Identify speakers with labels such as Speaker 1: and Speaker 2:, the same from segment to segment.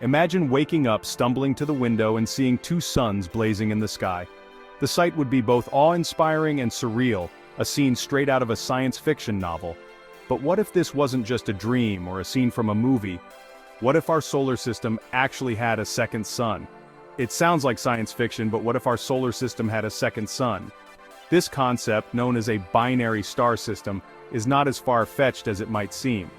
Speaker 1: Imagine waking up, stumbling to the window and seeing two suns blazing in the sky. The sight would be both awe-inspiring and surreal, a scene straight out of a science fiction novel. But what if this wasn't just a dream or a scene from a movie? What if our solar system actually had a second sun? It sounds like science fiction, but what if our solar system had a second sun? This concept, known as a binary star system, is not as far-fetched as it might seem.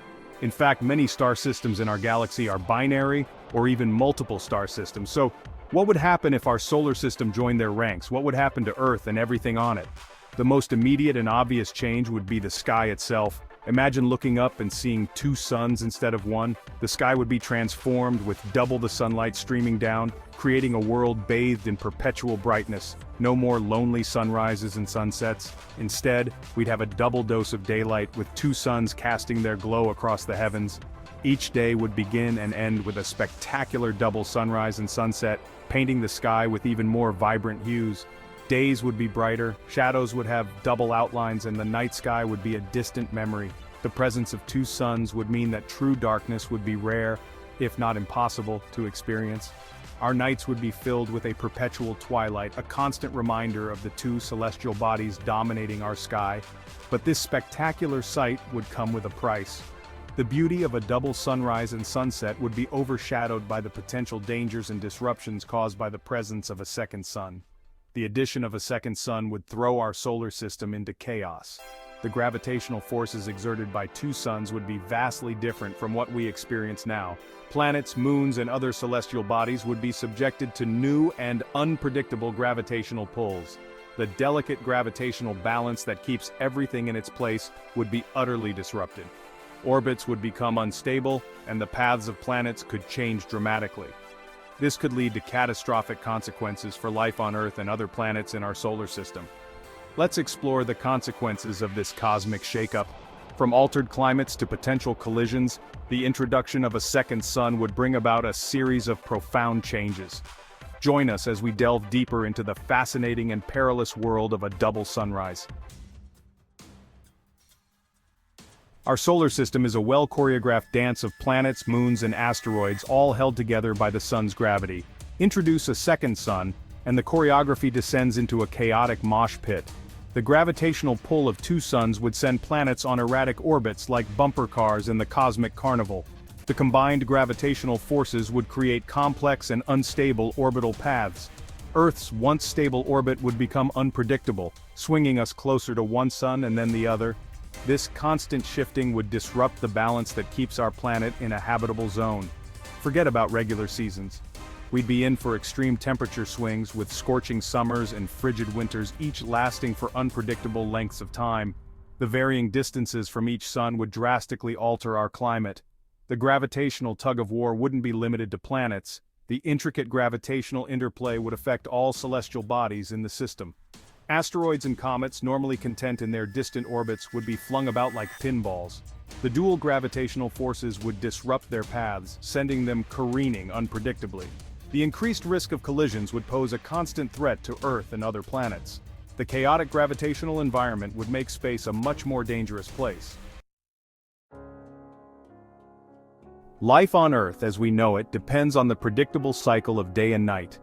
Speaker 1: In fact, many star systems in our galaxy are binary or even multiple star systems. So, what would happen if our solar system joined their ranks? What would happen to Earth and everything on it? The most immediate and obvious change would be the sky itself. Imagine looking up and seeing two suns instead of one. The sky would be transformed with double the sunlight streaming down, creating a world bathed in perpetual brightness. No more lonely sunrises and sunsets. Instead, we'd have a double dose of daylight with two suns casting their glow across the heavens. Each day would begin and end with a spectacular double sunrise and sunset, painting the sky with even more vibrant hues. Days would be brighter, shadows would have double outlines, and the night sky would be a distant memory. The presence of two suns would mean that true darkness would be rare, if not impossible, to experience. Our nights would be filled with a perpetual twilight, a constant reminder of the two celestial bodies dominating our sky. But this spectacular sight would come with a price. The beauty of a double sunrise and sunset would be overshadowed by the potential dangers and disruptions caused by the presence of a second sun. The addition of a second sun would throw our solar system into chaos. The gravitational forces exerted by two suns would be vastly different from what we experience now. Planets, moons, and other celestial bodies would be subjected to new and unpredictable gravitational pulls. The delicate gravitational balance that keeps everything in its place would be utterly disrupted. Orbits would become unstable, and the paths of planets could change dramatically. This could lead to catastrophic consequences for life on Earth and other planets in our solar system. Let's explore the consequences of this cosmic shakeup. From altered climates to potential collisions, the introduction of a second sun would bring about a series of profound changes. Join us as we delve deeper into the fascinating and perilous world of a double sunrise. Our solar system is a well-choreographed dance of planets, moons, and asteroids, all held together by the sun's gravity. Introduce a second sun, and the choreography descends into a chaotic mosh pit. The gravitational pull of two suns would send planets on erratic orbits like bumper cars in the cosmic carnival. The combined gravitational forces would create complex and unstable orbital paths. Earth's once stable orbit would become unpredictable, swinging us closer to one sun and then the other. This constant shifting would disrupt the balance that keeps our planet in a habitable zone. Forget about regular seasons. We'd be in for extreme temperature swings with scorching summers and frigid winters, each lasting for unpredictable lengths of time. The varying distances from each sun would drastically alter our climate. The gravitational tug-of-war wouldn't be limited to planets. The intricate gravitational interplay would affect all celestial bodies in the system. Asteroids and comets, normally content in their distant orbits, would be flung about like pinballs. The dual gravitational forces would disrupt their paths, sending them careening unpredictably. The increased risk of collisions would pose a constant threat to Earth and other planets. The chaotic gravitational environment would make space a much more dangerous place. Life on Earth as we know it depends on the predictable cycle of day and night.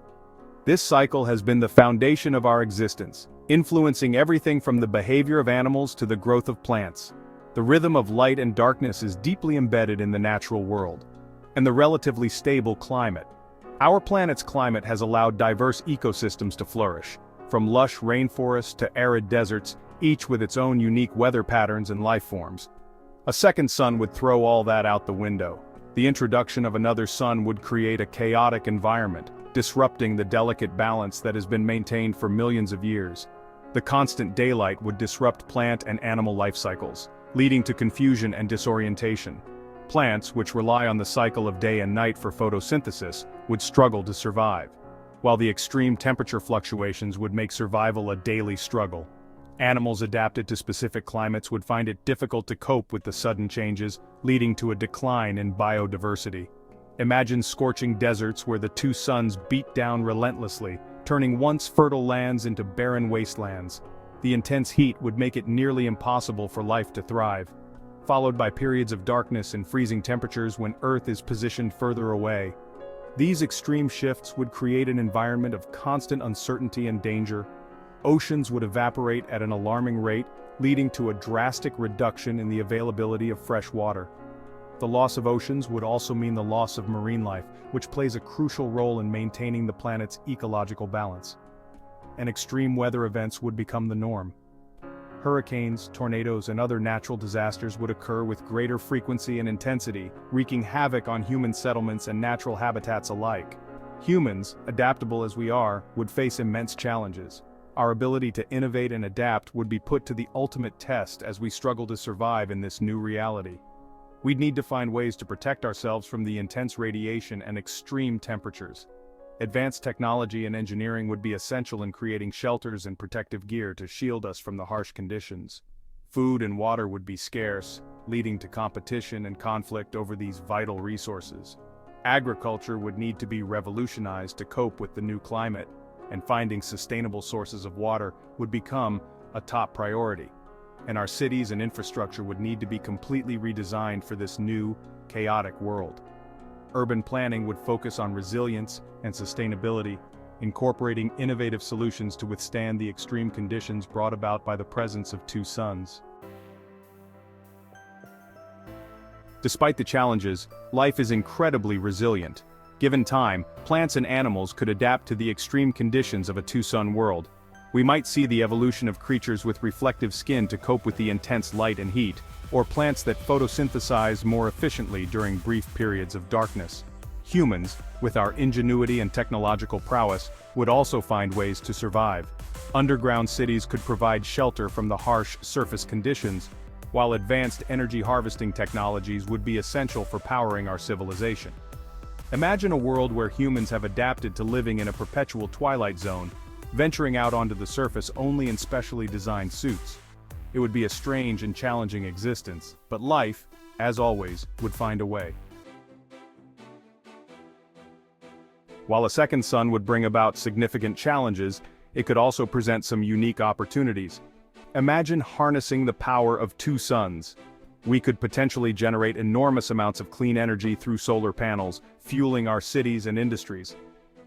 Speaker 1: This cycle has been the foundation of our existence, influencing everything from the behavior of animals to the growth of plants. The rhythm of light and darkness is deeply embedded in the natural world, and the relatively stable climate. Our planet's climate has allowed diverse ecosystems to flourish, from lush rainforests to arid deserts, each with its own unique weather patterns and life forms. A second sun would throw all that out the window. The introduction of another sun would create a chaotic environment, disrupting the delicate balance that has been maintained for millions of years. The constant daylight would disrupt plant and animal life cycles, leading to confusion and disorientation. Plants, which rely on the cycle of day and night for photosynthesis, would struggle to survive, while the extreme temperature fluctuations would make survival a daily struggle. Animals adapted to specific climates would find it difficult to cope with the sudden changes, leading to a decline in biodiversity. Imagine scorching deserts where the two suns beat down relentlessly, turning once fertile lands into barren wastelands. The intense heat would make it nearly impossible for life to thrive, followed by periods of darkness and freezing temperatures when Earth is positioned further away. These extreme shifts would create an environment of constant uncertainty and danger. Oceans would evaporate at an alarming rate, leading to a drastic reduction in the availability of fresh water. The loss of oceans would also mean the loss of marine life, which plays a crucial role in maintaining the planet's ecological balance. And extreme weather events would become the norm. Hurricanes, tornadoes, and other natural disasters would occur with greater frequency and intensity, wreaking havoc on human settlements and natural habitats alike. Humans, adaptable as we are, would face immense challenges. Our ability to innovate and adapt would be put to the ultimate test as we struggle to survive in this new reality. We'd need to find ways to protect ourselves from the intense radiation and extreme temperatures. Advanced technology and engineering would be essential in creating shelters and protective gear to shield us from the harsh conditions. Food and water would be scarce, leading to competition and conflict over these vital resources. Agriculture would need to be revolutionized to cope with the new climate, and finding sustainable sources of water would become a top priority. And our cities and infrastructure would need to be completely redesigned for this new, chaotic world. Urban planning would focus on resilience and sustainability, incorporating innovative solutions to withstand the extreme conditions brought about by the presence of two suns. Despite the challenges, life is incredibly resilient. Given time, plants and animals could adapt to the extreme conditions of a two-sun world. We might see the evolution of creatures with reflective skin to cope with the intense light and heat, or plants that photosynthesize more efficiently during brief periods of darkness. Humans, with our ingenuity and technological prowess, would also find ways to survive. Underground cities could provide shelter from the harsh surface conditions, while advanced energy harvesting technologies would be essential for powering our civilization. Imagine a world where humans have adapted to living in a perpetual twilight zone, venturing out onto the surface only in specially designed suits. It would be a strange and challenging existence, but life, as always, would find a way. While a second sun would bring about significant challenges, it could also present some unique opportunities. Imagine harnessing the power of two suns. We could potentially generate enormous amounts of clean energy through solar panels, fueling our cities and industries.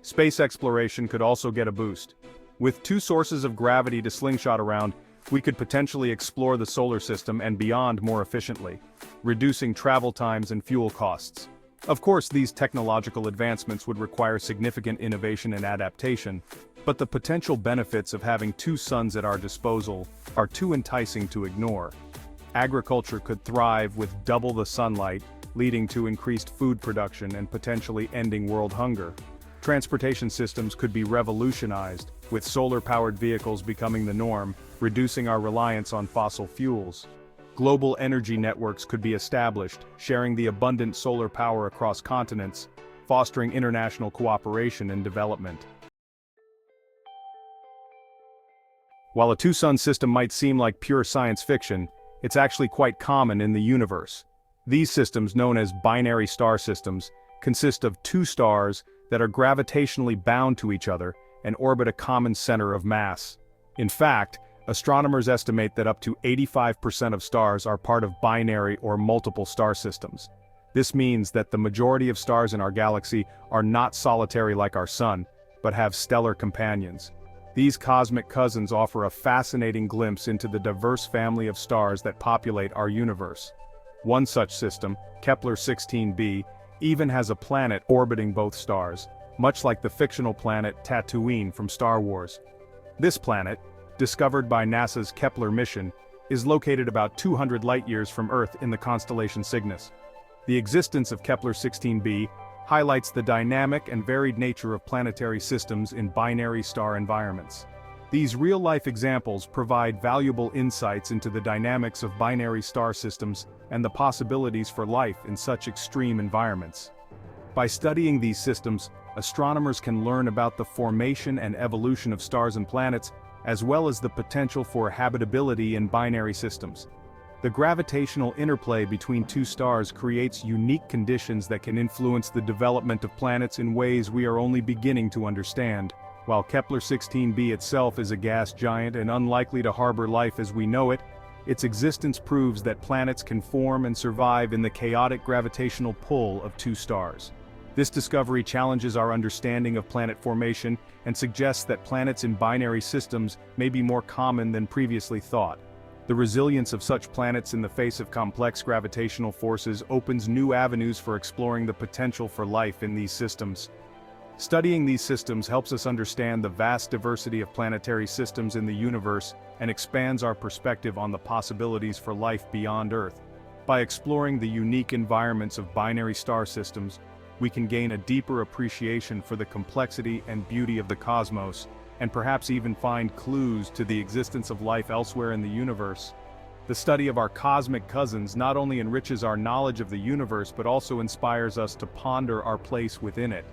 Speaker 1: Space exploration could also get a boost. With two sources of gravity to slingshot around, we could potentially explore the solar system and beyond more efficiently, reducing travel times and fuel costs. Of course, these technological advancements would require significant innovation and adaptation, but the potential benefits of having two suns at our disposal are too enticing to ignore. Agriculture could thrive with double the sunlight, leading to increased food production and potentially ending world hunger. Transportation systems could be revolutionized, with solar-powered vehicles becoming the norm, reducing our reliance on fossil fuels. Global energy networks could be established, sharing the abundant solar power across continents, fostering international cooperation and development. While a two-sun system might seem like pure science fiction, it's actually quite common in the universe. These systems, known as binary star systems, consist of two stars that are gravitationally bound to each other and orbit a common center of mass. In fact, astronomers estimate that up to 85% of stars are part of binary or multiple star systems. This means that the majority of stars in our galaxy are not solitary like our sun, but have stellar companions. These cosmic cousins offer a fascinating glimpse into the diverse family of stars that populate our universe. One such system, Kepler-16b, even has a planet orbiting both stars, much like the fictional planet Tatooine from Star Wars. This planet, discovered by NASA's Kepler mission, is located about 200 light-years from Earth in the constellation Cygnus. The existence of Kepler-16b highlights the dynamic and varied nature of planetary systems in binary star environments. These real-life examples provide valuable insights into the dynamics of binary star systems and the possibilities for life in such extreme environments. By studying these systems, astronomers can learn about the formation and evolution of stars and planets, as well as the potential for habitability in binary systems. The gravitational interplay between two stars creates unique conditions that can influence the development of planets in ways we are only beginning to understand. While Kepler-16b itself is a gas giant and unlikely to harbor life as we know it, its existence proves that planets can form and survive in the chaotic gravitational pull of two stars. This discovery challenges our understanding of planet formation and suggests that planets in binary systems may be more common than previously thought. The resilience of such planets in the face of complex gravitational forces opens new avenues for exploring the potential for life in these systems. Studying these systems helps us understand the vast diversity of planetary systems in the universe and expands our perspective on the possibilities for life beyond Earth. By exploring the unique environments of binary star systems, we can gain a deeper appreciation for the complexity and beauty of the cosmos, and perhaps even find clues to the existence of life elsewhere in the universe. The study of our cosmic cousins not only enriches our knowledge of the universe but also inspires us to ponder our place within it.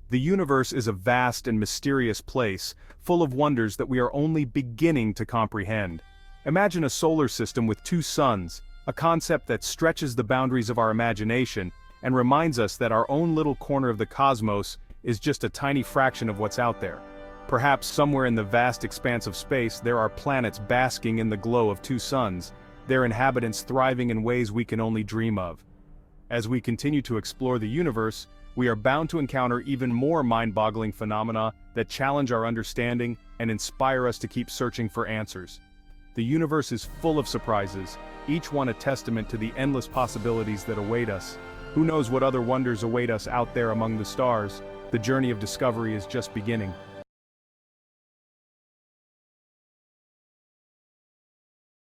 Speaker 1: The universe is a vast and mysterious place, full of wonders that we are only beginning to comprehend. Imagine a solar system with two suns, a concept that stretches the boundaries of our imagination and reminds us that our own little corner of the cosmos is just a tiny fraction of what's out there. Perhaps somewhere in the vast expanse of space there are planets basking in the glow of two suns, their inhabitants thriving in ways we can only dream of. As we continue to explore the universe, we are bound to encounter even more mind-boggling phenomena that challenge our understanding and inspire us to keep searching for answers. The universe is full of surprises, each one a testament to the endless possibilities that await us. Who knows what other wonders await us out there among the stars? The journey of discovery is just beginning.